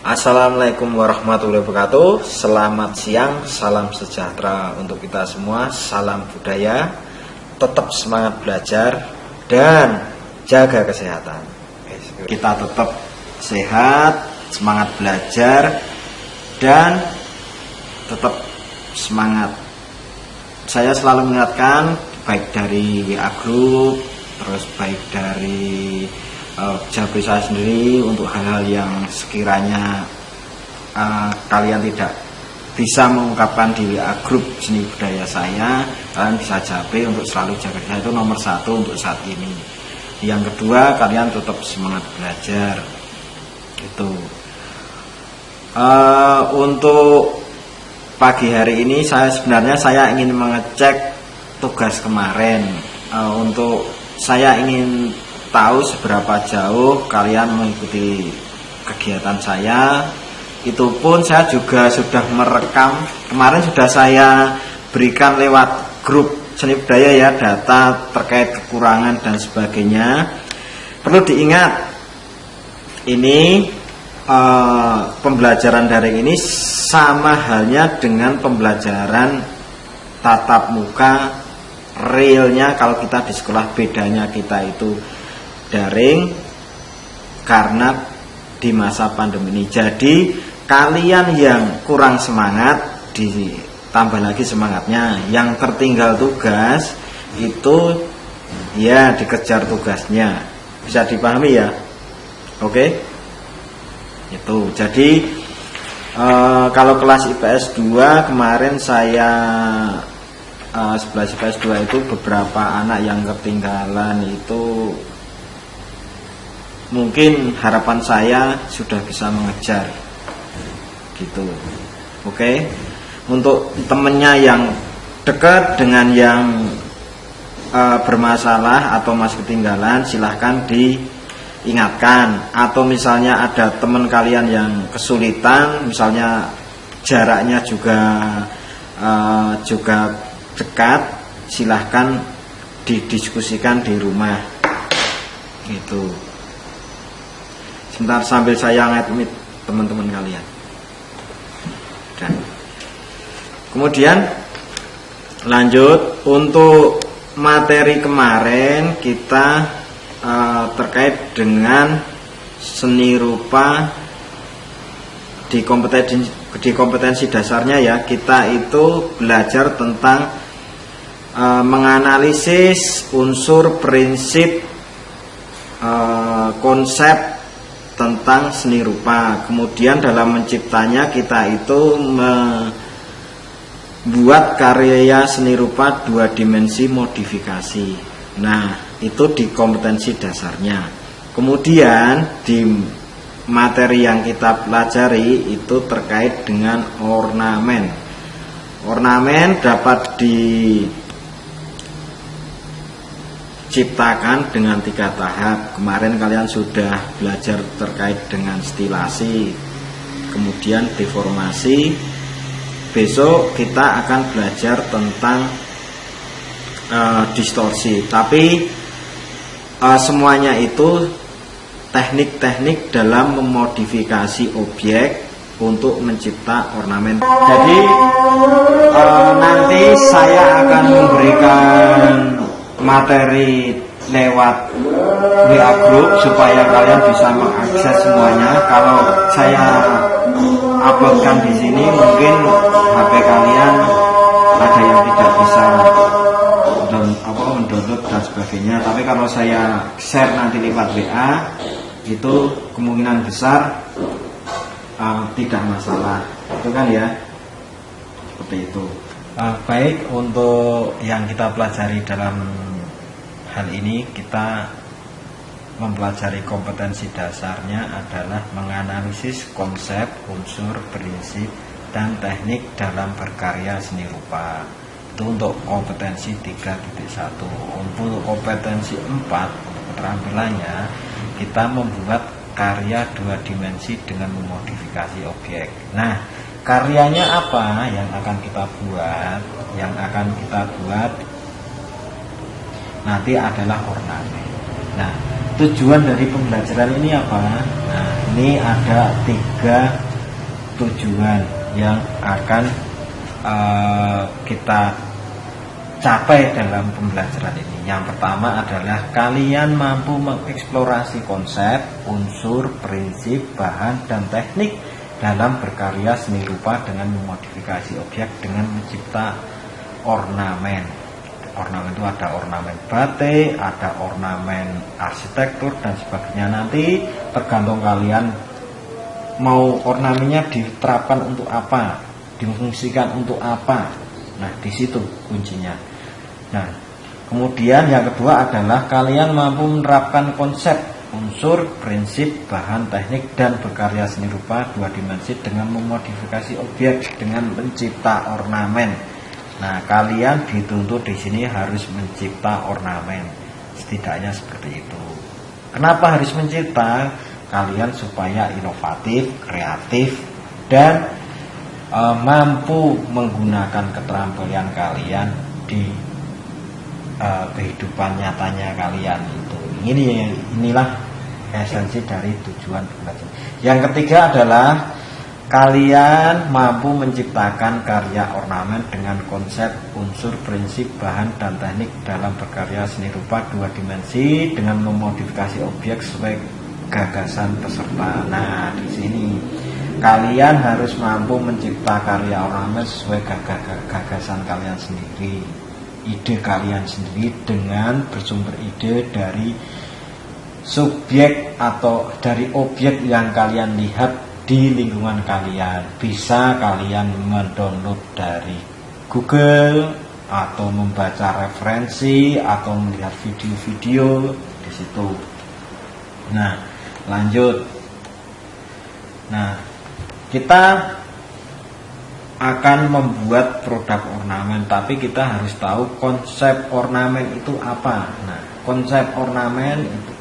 Assalamualaikum warahmatullahi wabarakatuh. Selamat siang, salam sejahtera untuk kita semua. Salam budaya. Tetap semangat belajar dan jaga kesehatan. Kita tetap sehat, semangat belajar dan tetap semangat. Saya selalu mengingatkan, baik dari WA Group, terus baik dari Jabri saya sendiri, untuk hal-hal yang sekiranya kalian tidak bisa mengungkapkan di WA Group Seni Budaya saya, kalian bisa Jabri untuk selalu jaga kesehatan. Itu nomor 1 untuk saat ini. Yang kedua, kalian tetap semangat belajar. Itu untuk pagi hari ini saya ingin mengecek tugas kemarin. Untuk saya ingin tahu seberapa jauh kalian mengikuti kegiatan saya. Itu pun saya juga sudah merekam, kemarin sudah saya berikan lewat grup Seni Budaya ya, data terkait kekurangan dan sebagainya. Perlu diingat, ini pembelajaran daring ini sama halnya dengan pembelajaran tatap muka realnya kalau kita di sekolah. Bedanya kita itu daring karena di masa pandemi ini. Jadi kalian yang kurang semangat, ditambah lagi semangatnya. Yang tertinggal tugas itu ya dikejar tugasnya. Bisa dipahami ya? Oke? Itu. Jadi kalau kelas IPS 2 kemarin saya 11 IPS 2 itu beberapa anak yang ketinggalan itu, mungkin harapan saya sudah bisa mengejar gitu. Oke. Untuk temennya yang dekat dengan yang bermasalah atau masih ketinggalan, silahkan diingatkan. Atau misalnya ada teman kalian yang kesulitan, misalnya jaraknya juga dekat, silahkan didiskusikan di rumah gitu. Sebentar sambil saya nge-admit teman-teman kalian. Dan kemudian lanjut untuk materi kemarin kita terkait dengan seni rupa di kompetensi dasarnya ya. Kita itu belajar tentang menganalisis unsur, prinsip, konsep tentang seni rupa. Kemudian dalam menciptanya kita itu membuat karya seni rupa 2 dimensi modifikasi. Nah, itu di kompetensi dasarnya. Kemudian di materi yang kita pelajari itu terkait dengan ornamen. Ornamen dapat diciptakan dengan 3 tahap. Kemarin kalian sudah belajar terkait dengan stilasi, kemudian deformasi. Besok kita akan belajar tentang distorsi. Tapi semuanya itu teknik-teknik dalam memodifikasi objek untuk mencipta ornamen. Jadi nanti saya akan memberikan materi lewat WA Group supaya kalian bisa mengakses semuanya. Kalau saya uploadkan di sini, mungkin HP kalian ada yang tidak bisa mendownload dan sebagainya. Tapi kalau saya share nanti lewat WA, itu kemungkinan besar tidak masalah. Itu kan ya, seperti itu. Baik, untuk yang kita pelajari dalam hal ini, kita mempelajari kompetensi dasarnya adalah menganalisis konsep, unsur, prinsip, dan teknik dalam berkarya seni rupa. Itu untuk kompetensi 3.1. Untuk kompetensi 4, untuk keterampilannya, kita membuat karya 2 dimensi dengan memodifikasi objek. Nah, karyanya apa yang akan kita buat? Yang akan kita buat nanti adalah ornamen. Nah, tujuan dari pembelajaran ini apa? Nah, ini ada 3 tujuan yang akan kita capai dalam pembelajaran ini. Yang pertama adalah kalian mampu mengeksplorasi konsep, unsur, prinsip, bahan, dan teknik dalam berkarya seni rupa dengan memodifikasi objek dengan mencipta ornamen. Ornamen itu ada ornamen batik, ada ornamen arsitektur dan sebagainya. Nanti tergantung kalian mau ornamennya diterapkan untuk apa, difungsikan untuk apa. Nah, di situ kuncinya. Nah, kemudian yang kedua adalah kalian mampu menerapkan konsep, unsur, prinsip, bahan, teknik, dan berkarya seni rupa 2 dimensi dengan memodifikasi objek dengan mencipta ornamen. Nah, kalian dituntut di sini harus mencipta ornamen, setidaknya seperti itu. Kenapa harus mencipta? Kalian supaya inovatif, kreatif, dan mampu menggunakan keterampilan kalian di kehidupan nyatanya kalian itu. Inilah esensi dari tujuan belajar. Yang ketiga adalah kalian mampu menciptakan karya ornamen dengan konsep, unsur, prinsip, bahan, dan teknik dalam berkarya seni rupa 2 dimensi dengan memodifikasi objek sesuai gagasan peserta. Nah, di sini kalian harus mampu mencipta karya ornamen sesuai gagasan kalian sendiri, ide kalian sendiri, dengan bersumber ide dari subjek atau dari objek yang kalian lihat di lingkungan kalian. Bisa kalian mendownload dari Google atau membaca referensi atau melihat video-video di situ. Nah, lanjut. Nah, kita akan membuat produk ornamen, tapi kita harus tahu konsep ornamen itu apa. Nah, konsep ornamen itu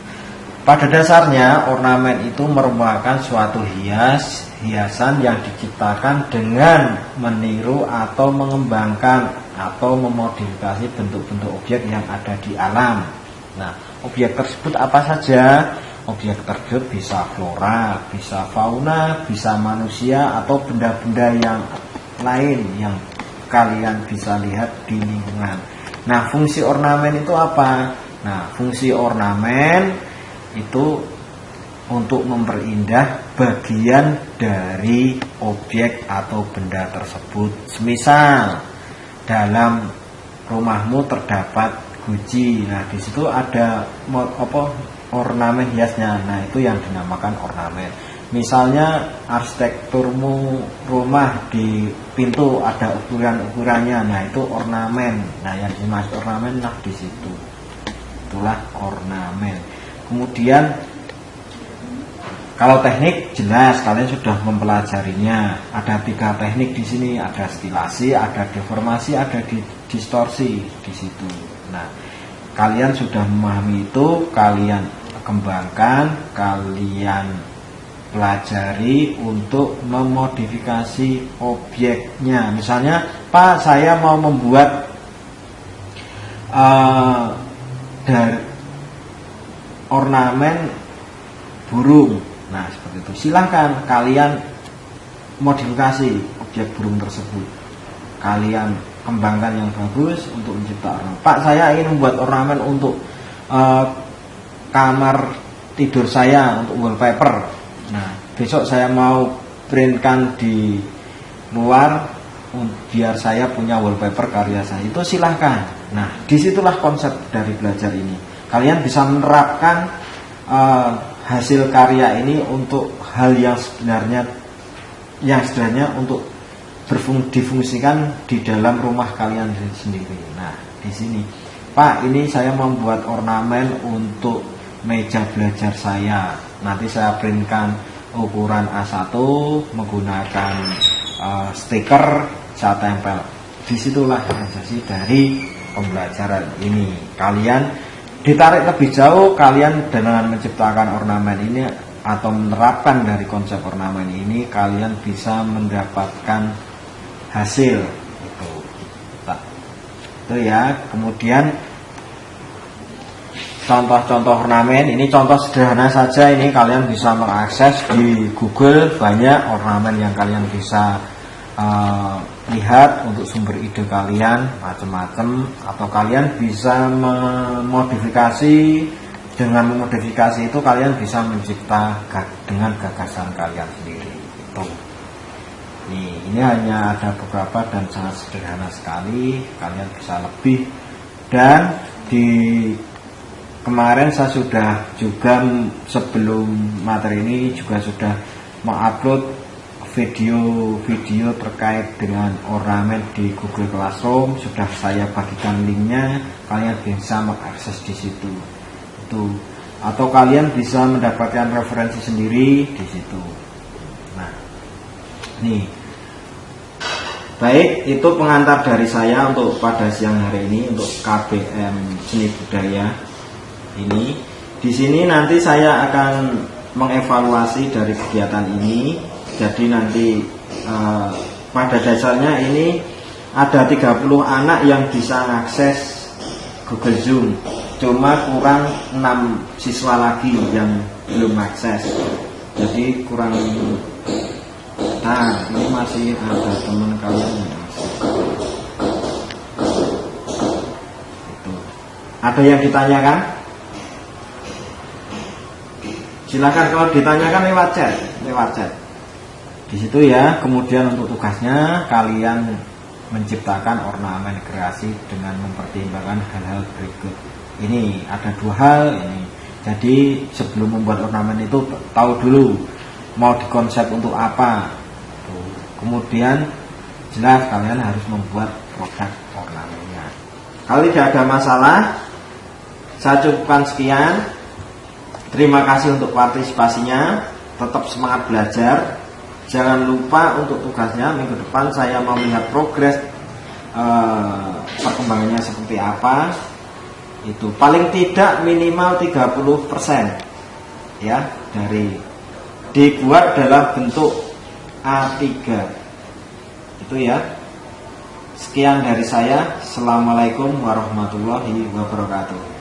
pada dasarnya ornamen itu merupakan suatu hiasan yang diciptakan dengan meniru atau mengembangkan atau memodifikasi bentuk-bentuk objek yang ada di alam. Nah, objek tersebut apa saja? Objek tersebut bisa flora, bisa fauna, bisa manusia, atau benda-benda yang lain yang kalian bisa lihat di lingkungan. Nah, fungsi ornamen itu apa? Nah, fungsi ornamen itu untuk memperindah bagian dari objek atau benda tersebut. Semisal dalam rumahmu terdapat guci. Nah, di situ ada ornamen hiasnya. Nah, itu yang dinamakan ornamen. Misalnya arsitekturmu rumah di pintu ada ukuran-ukurannya. Nah, itu ornamen. Nah, yang dimaksud ornamen nah di situ. Itulah ornamen. Kemudian kalau teknik jelas kalian sudah mempelajarinya. Ada 3 teknik di sini, ada stilasi, ada deformasi, ada distorsi di situ. Nah, kalian sudah memahami itu, kalian kembangkan, kalian pelajari untuk memodifikasi objeknya. Misalnya, Pak, saya mau membuat dari ornamen burung. Nah, seperti itu. Silahkan kalian modifikasi objek burung tersebut. Kalian kembangkan yang bagus untuk mencipta ornamen. Pak, saya ingin membuat ornamen untuk kamar tidur saya, untuk wallpaper. Nah, besok saya mau printkan di luar biar saya punya wallpaper karya saya. Itu silahkan. Nah, disitulah konsep dari belajar ini. Kalian bisa menerapkan hasil karya ini untuk hal yang sebenarnya untuk difungsikan di dalam rumah kalian sendiri. Nah, di sini, Pak, ini saya membuat ornamen untuk meja belajar saya. Nanti saya printkan ukuran A1 menggunakan stiker, saya tempel. Disitulah esensi dari pembelajaran ini. Kalian ditarik lebih jauh, kalian dengan menciptakan ornamen ini atau menerapkan dari konsep ornamen ini, kalian bisa mendapatkan hasil itu ya. Kemudian contoh-contoh ornamen. Ini contoh sederhana saja, ini kalian bisa mengakses di Google, banyak ornamen yang kalian bisa lihat untuk sumber ide kalian macam-macam, atau kalian bisa memodifikasi. Dengan memodifikasi itu kalian bisa mencipta dengan gagasan kalian sendiri itu. Ini hanya ada beberapa dan sangat sederhana sekali, kalian bisa lebih. Dan di kemarin saya sudah juga, sebelum materi ini juga sudah mengupload video-video terkait dengan ornamen di Google Classroom, sudah saya bagikan linknya, kalian bisa mengakses di situ. Atau kalian bisa mendapatkan referensi sendiri di situ. Nah, nih, baik, itu pengantar dari saya untuk pada siang hari ini untuk KBM Seni Budaya ini. Di sini nanti saya akan mengevaluasi dari kegiatan ini. Jadi nanti pada dasarnya ini ada 30 anak yang bisa akses Google Zoom. Cuma kurang 6 siswa lagi yang belum akses. Jadi kurang. Nah, ini masih ada teman kalian yang masih. Itu. Ada yang ditanyakan? Silakan, kalau ditanyakan lewat chat. Di situ ya. Kemudian untuk tugasnya kalian menciptakan ornamen kreasi dengan mempertimbangkan hal-hal berikut. Ini ada 2 hal ini. Jadi sebelum membuat ornamen itu tahu dulu mau dikonsep untuk apa. Kemudian jelas kalian harus membuat produk ornamennya. Kalau tidak ada masalah, saya cukupkan sekian. Terima kasih untuk partisipasinya. Tetap semangat belajar. Jangan lupa untuk tugasnya minggu depan saya mau melihat progres perkembangannya seperti apa. Itu paling tidak minimal 30% ya, dari dibuat dalam bentuk A3 itu ya. Sekian dari saya. Assalamualaikum warahmatullahi wabarakatuh.